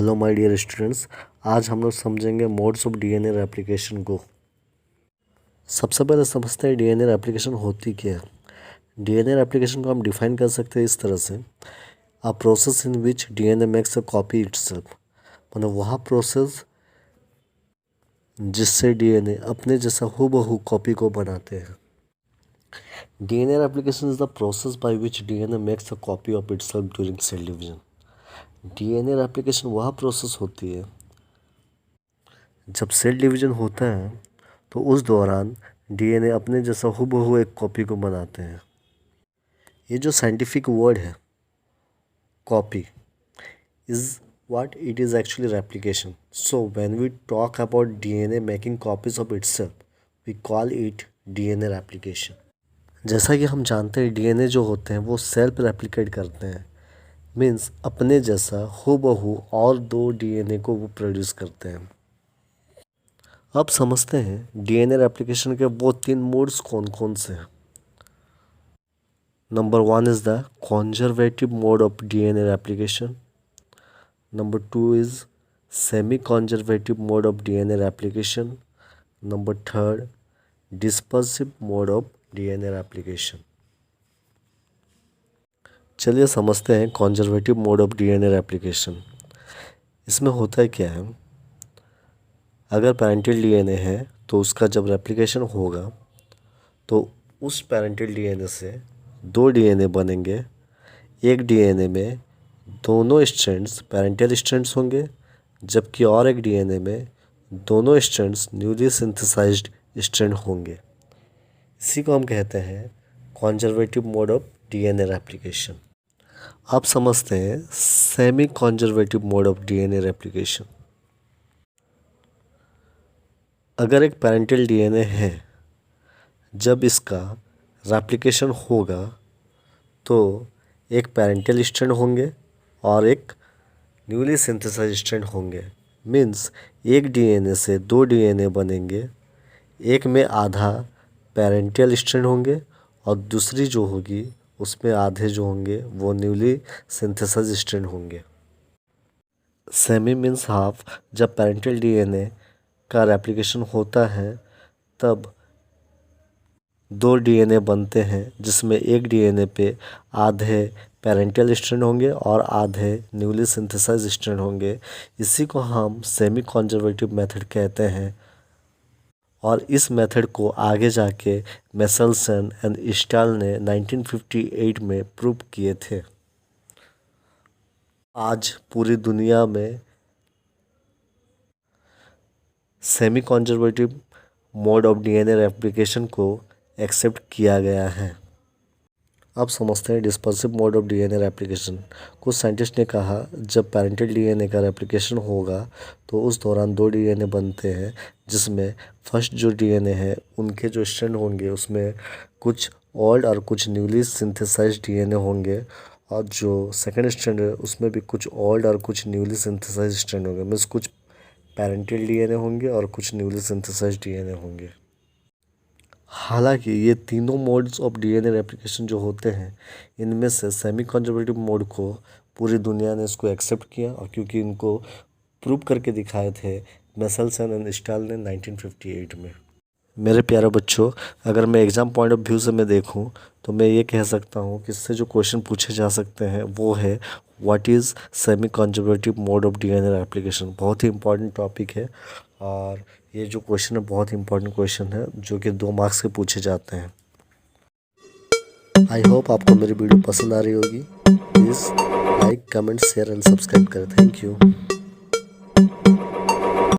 Hello my dear students, आज हम लोग समझेंगे मोड्स ऑफ डीएनए रेप्लिकेशन को। सबसे पहले समझते हैं डीएनए रेप्लिकेशन होती क्या है। डीएनए रेप्लिकेशन को हम डिफाइन कर सकते हैं इस तरह से, a process in which DNA makes a copy itself. मतलब वह प्रोसेस जिससे डीएनए अपने जैसा हूबहू कॉपी को बनाते हैं। DNA replication is the process by which DNA makes a copy of itself during cell division. DNA replication वह प्रोसेस होती है जब सेल डिवीजन होता है तो उस दौरान डीएनए अपने जैसा हूबहू एक कॉपी को बनाते हैं। ये जो साइंटिफिक वर्ड है copy is what it is actually replication. So when we talk about DNA making copies of itself, we call it DNA replication. जैसा कि हम जानते हैं डीएनए जो होते हैं वो सेल्फ रेप्लिकेट करते हैं, मीन्स अपने जैसा हूबहू और दो डीएनए को वो प्रोड्यूस करते हैं। अब समझते हैं डीएनए रेप्लिकेशन के वो तीन मोड्स कौन कौन से हैं। Number 1 is the conservative mode of DNA replication. Number 2 is semi-conservative mode of DNA replication. Number 3, dispersive mode of DNA replication. चलिए समझते हैं conservative mode of DNA replication. इसमें होता है क्या है, अगर पेरेंटल डीएनए है तो उसका जब रेप्लिकेशन होगा तो उस पेरेंटल डीएनए से दो डीएनए बनेंगे। एक डीएनए में दोनों स्ट्रैंड्स पेरेंटल स्ट्रैंड्स होंगे, जबकि और एक डीएनए में दोनों स्ट्रैंड्स न्यूली सिंथेसाइज्ड स्ट्रैंड होंगे। इसी को हम कहते हैं conservative mode of DNA replication. अब समझते हैं semi conservative mode of DNA replication. अगर एक पेरेंटल डीएनए है, जब इसका रेप्लिकेशन होगा तो एक पेरेंटल स्ट्रैंड होंगे और एक न्यूली सिंथेसाइज्ड स्ट्रैंड होंगे। मीन्स एक डीएनए से दो डीएनए बनेंगे, एक में आधा पेरेंटल स्ट्रैंड होंगे और दूसरी जो होगी उसमें आधे जो होंगे वो न्यूली सिंथेसाइज्ड स्ट्रैंड होंगे। Semi means half. जब पेरेंटल डीएनए का रेप्लिकेशन होता है तब दो डीएनए बनते हैं, जिसमें एक डीएनए पे आधे पेरेंटल स्ट्रैंड होंगे और आधे न्यूली सिंथेसाइज्ड स्ट्रैंड होंगे। इसी को हम सेमी कंजर्वेटिव मेथड कहते हैं और इस मेथड को आगे जाके मेसेल्सन एंड स्टाल ने 1958 में प्रूव किए थे। आज पूरी दुनिया में semi conservative mode of DNA replication को एक्सेप्ट किया गया है। अब समझते हैं dispersive mode of DNA replication. कुछ साइंटिस्ट ने कहा जब पेरेंटल डीएनए का रेप्लिकेशन होगा तो उस दौरान दो डीएनए बनते हैं, जिसमें फर्स्ट जो डीएनए है उनके जो स्ट्रैंड होंगे उसमें कुछ ओल्ड और कुछ न्यूली सिंथेसाइज्ड डीएनए होंगे, और जो सेकंड स्ट्रैंड है उसमें भी कुछ ओल्ड और कुछ न्यूली सिंथेसाइज्ड स्ट्रैंड होंगे। मीन्स कुछ पेरेंटल डीएनए होंगे और कुछ न्यूली सिंथेसाइज्ड डीएनए होंगे। हालांकि ये तीनों मोड्स ऑफ डीएनए रेप्लिकेशन जो होते हैं इनमें से सेमी कंजर्वेटिव मोड को पूरी दुनिया ने इसको एक्सेप्ट किया, और क्योंकि इनको प्रूव करके दिखाए थे मेसेल्सन एंड स्टाल ने 1958 में। मेरे प्यारे बच्चों, अगर मैं एग्ज़ाम पॉइंट ऑफ व्यू से मैं देखूं तो मैं ये कह सकता हूं कि इससे जो क्वेश्चन पूछे जा सकते हैं वो है what is semi conservative mode of DNA replication. बहुत ही इंपॉर्टेंट टॉपिक है और ये जो क्वेश्चन है बहुत ही इंपॉर्टेंट क्वेश्चन है जो कि 2 मार्क्स के पूछे जाते हैं। आई होप आपको मेरी वीडियो पसंद आ रही होगी। Please like, comment, share and subscribe करें। Thank you.